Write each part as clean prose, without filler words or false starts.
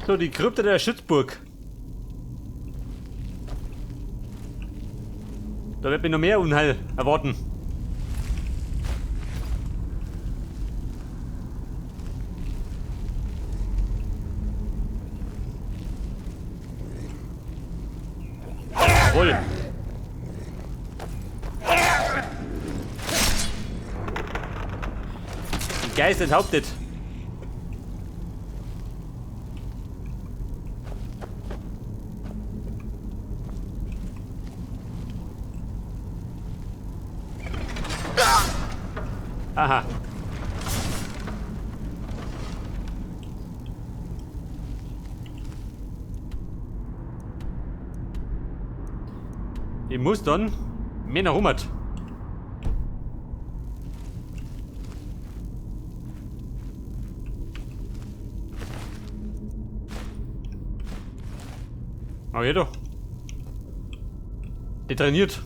So, die Krypta der Schützburg. Da wird mir noch mehr Unheil erwarten. Jawohl. Ein Geist enthauptet. Aha. Ich muss dann mehr nach Hummert. Oh, ja doch. Der trainiert.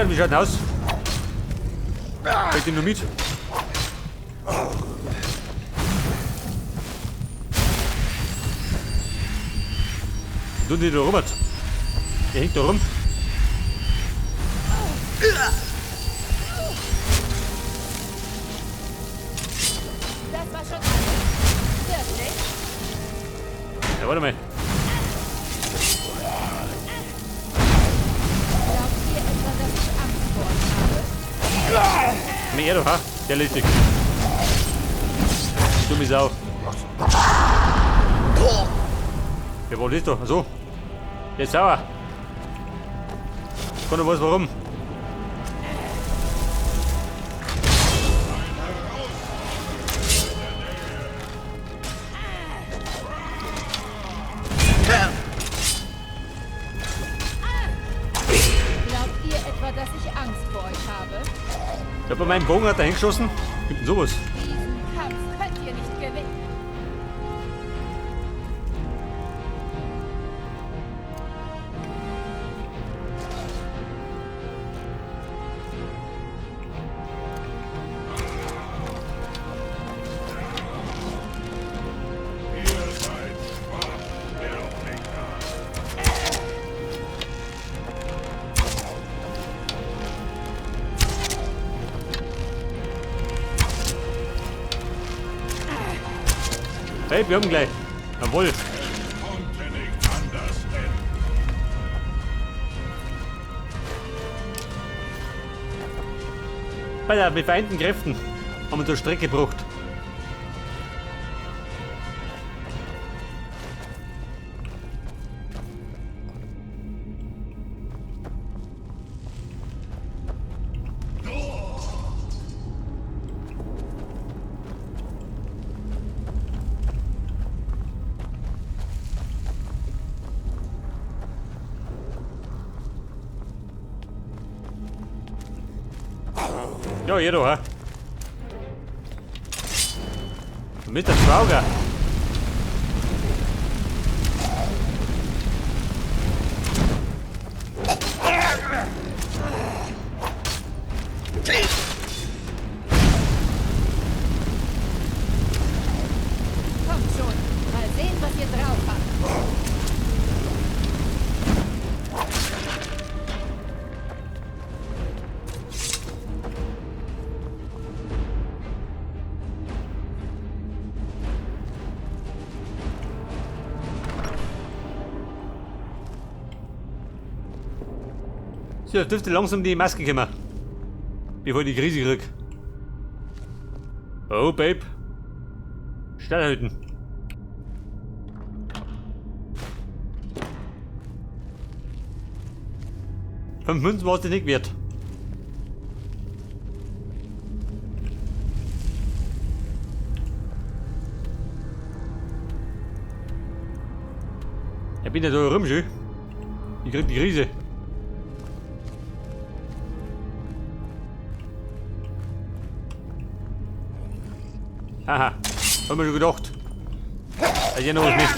Wie schaut denn aus? Bringt ihn nur mit. Du nicht da rum. Der hängt da rum. Das war schon wirklich. Ja, warte mal. Mehr du, ha? Der lädt dich. Dumme Sau. Ja, wo ist du? Achso. Der ist sauer. Keiner weiß warum. Glaubt ihr etwa, dass ich Angst vor euch habe? Ja, bei meinem Bogen hat er hingeschossen. Gibt denn sowas? Diesen Kampf könnt ihr nicht gewinnen. Hey, wir haben gleich. Jawohl. Konnte nicht anders enden. Bei der befeindeten Kräften haben wir zur Strecke gebracht. Ja, jeder, ha? Mit der Schwauger. Kommt schon, mal sehen, was ihr drauf habt. So, jetzt dürfte langsam die Maske kommen. Bevor ich die Krise krieg. Oh, Babe. Stillhalten. Fünf Münzen war es dir nicht wert. Ich bin ja da rum schon. Ich krieg die Krise. Haha, hab mir schon gedacht. Da ist noch was nicht.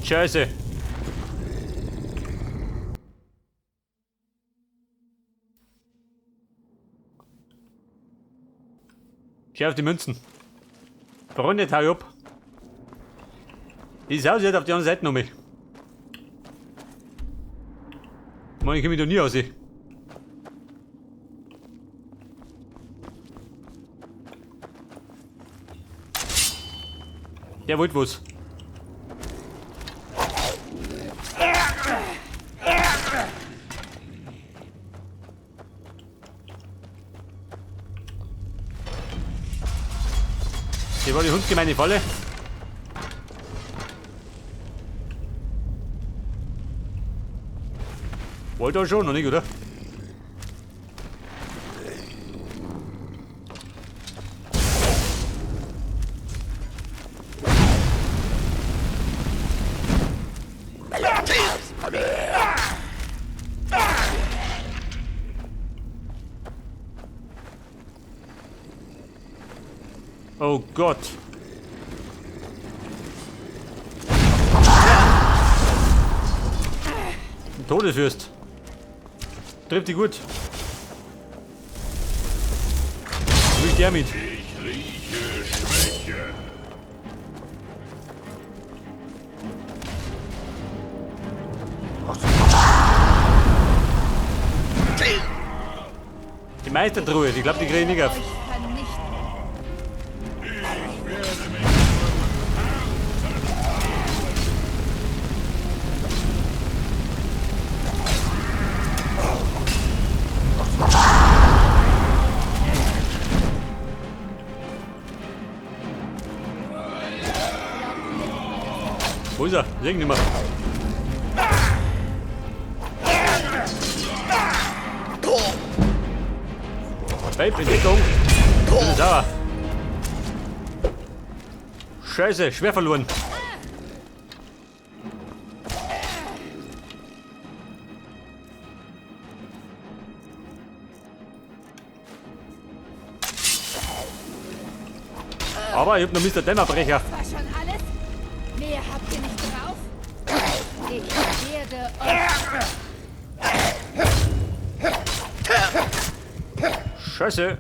Scheiße. Schau auf die Münzen. Freunde, hau ab. Dieses Haus hat auf die andere Seite noch mich. Mann, ich komm mich da nie raus. Der wollte was. Hier war die hundgemeine Falle. Wollte er schon, noch nicht, oder? Oh Gott. Ein Todesfürst. Trifft die gut. Wo ist der mit? Ich rieche Schwäche. Die Meistertruhe, ich glaube, die kriege ich nicht auf. Euch vernichten. Wo ist er? Ich sehe ihn nicht mehr. Vape in Deckung. Ich bin sauer. Scheiße, schwer verloren. Aber ich hab noch Mr. Dämmerbrecher. War schon alles? Mehr habt ihr nicht drauf? Ich werde euch... Scheiße.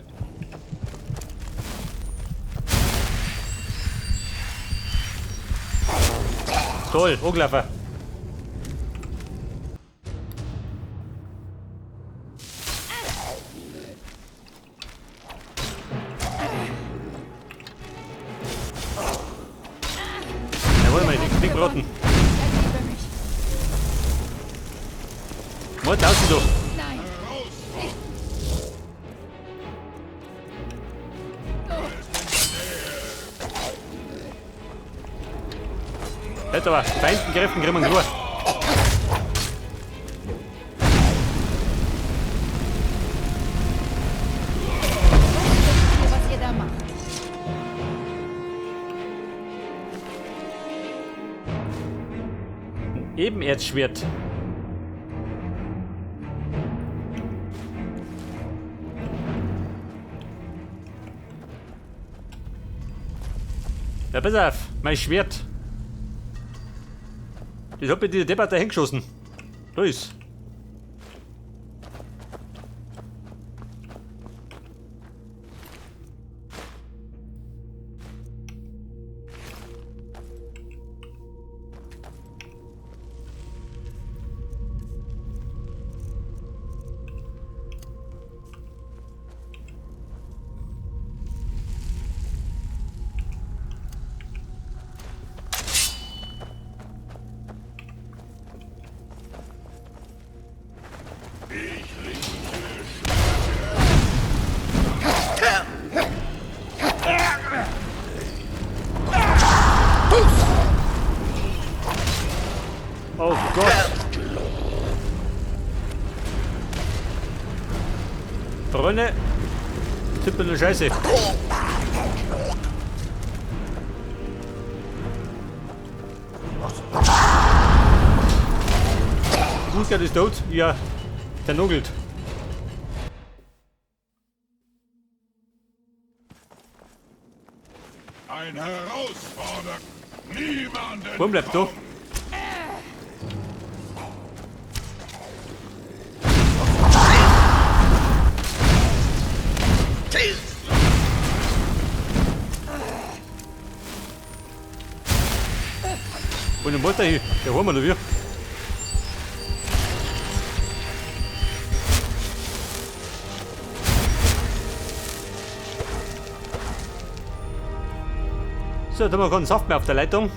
Toll, Angelaufen. Jawohl, meine dick rotten. Ergebe mich. Mord aus du. Nein. Hätte aber feinden Kräften kriegen wir nur. Was ihr da macht. Ebenerzschwert. Ja, pass auf, mein Schwert. Das hat mir die Debatte hingeschossen. Da ist. Freunde. Tippel eine Scheiße. Gutsgert ist tot. Ja, der nogelt. Ein Herausforderer. Niemanden. Wo bleibt du? Und den Motor hier, der haben wir noch wieder. So, da haben wir keinen Saft mehr auf der Leitung.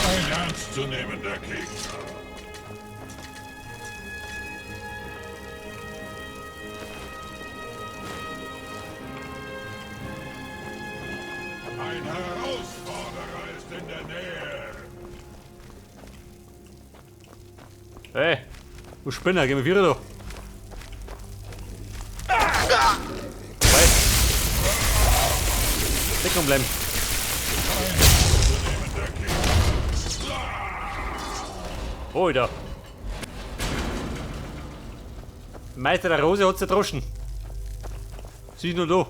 Ein ernstzunehmender Gegner. Ein Herausforderer ist in der Nähe. Hey, du Spinner, geh mal wieder da. Hey. Stecken bleiben. Alter. Meister der Rose hat's erdroschen. Sieh nur da.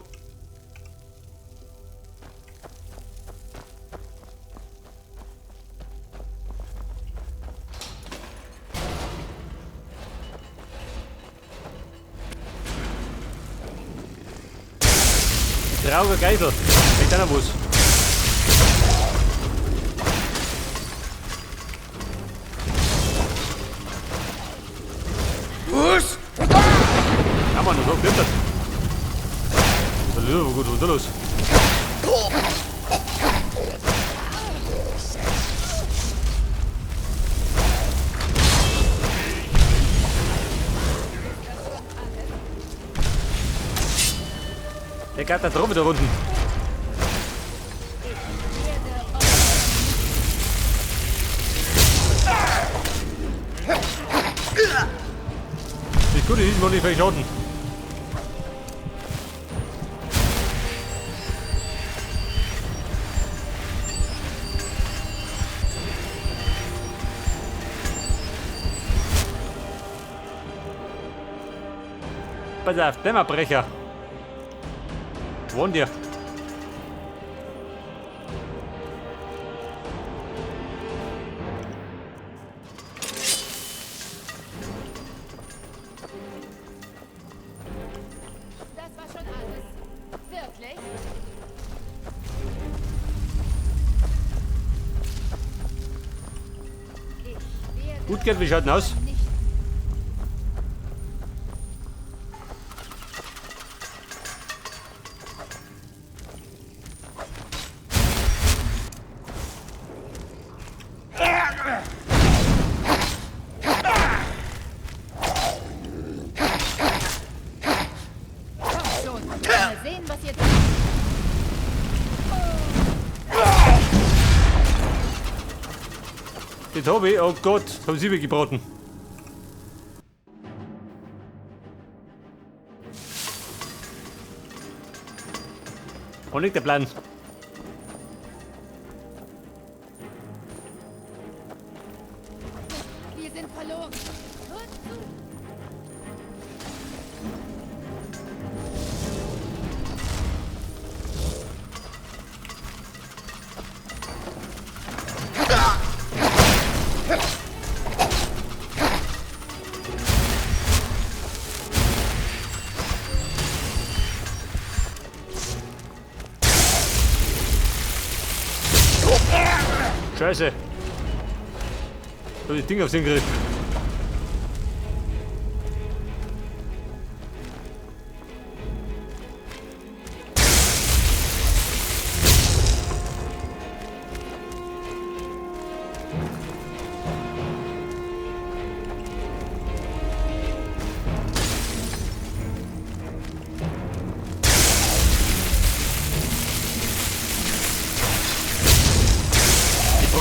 Trauriger Geisel. Denkt einer was. Was? Ja, Mann, so wird das. Hallo, wo geht denn da los? Der geht da drauf wieder unten. Ist gut, ich will nicht verschauten. Pass auf, Dämmerbrecher. Wohnt ihr? Das war schon alles. Wirklich? Ich werde Gut geht, wie schaut denn aus? nicht. Komm schon, mal sehen, was ihr tut. Die Tobi, oh Gott, haben sie gebraten. Und nicht der Plan. Wir sind verloren. Hört zu. Scheiße. Ich hab das Ding aufs Griff.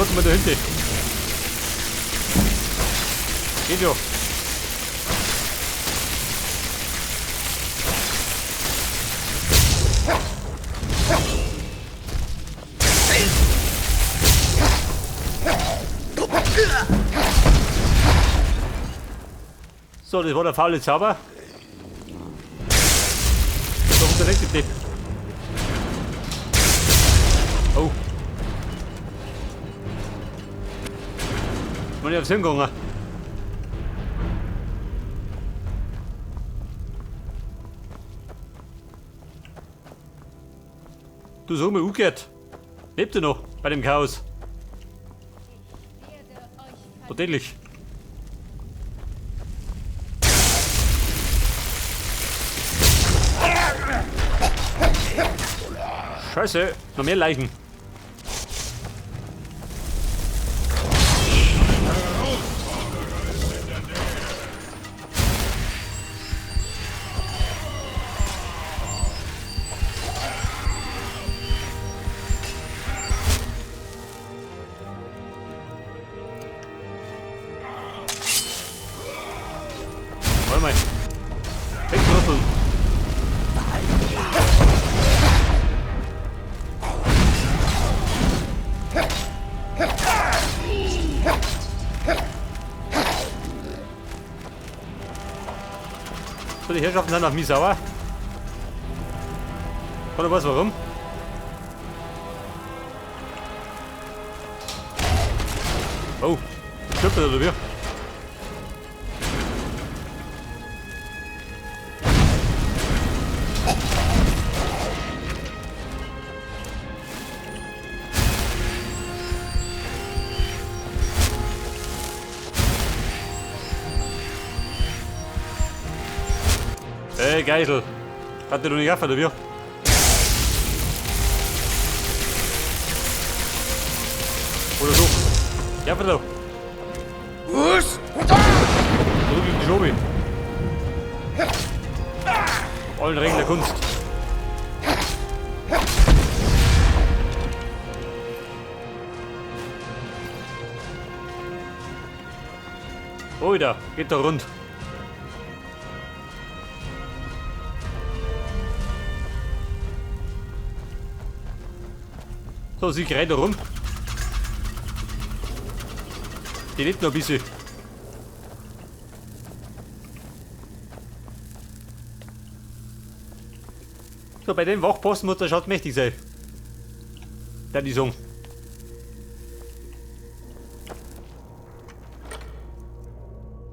warte mal da hinten. Geht ja. So, das war der faule Zauber. So, der nächste Tipp. Oh. Bin ich aufs Hirn gegangen. Du sag mal, umgekehrt. Lebt er noch bei dem Chaos? Werde euch Tatsächlich. Scheiße, noch mehr Leichen. Warte mal. Wegrütteln. So, die Herrschaften sind auf mich sauer. Keiner weiß warum. Oh, stirbt er oder wie? Hey Geisel, hat der doch nicht auf, oder wie? Oder so. Ja, da. Was? Zurück in die Schobi. Allen Regeln der Kunst. Oh, da, geht da rund. So, sie rennt da rum. Die lebt noch ein bisschen. So, bei dem Wachposten muss der Schatz mächtig sein. Der die sagen.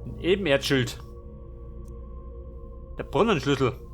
Ein Ebenerdschild. Der Brunnenschlüssel.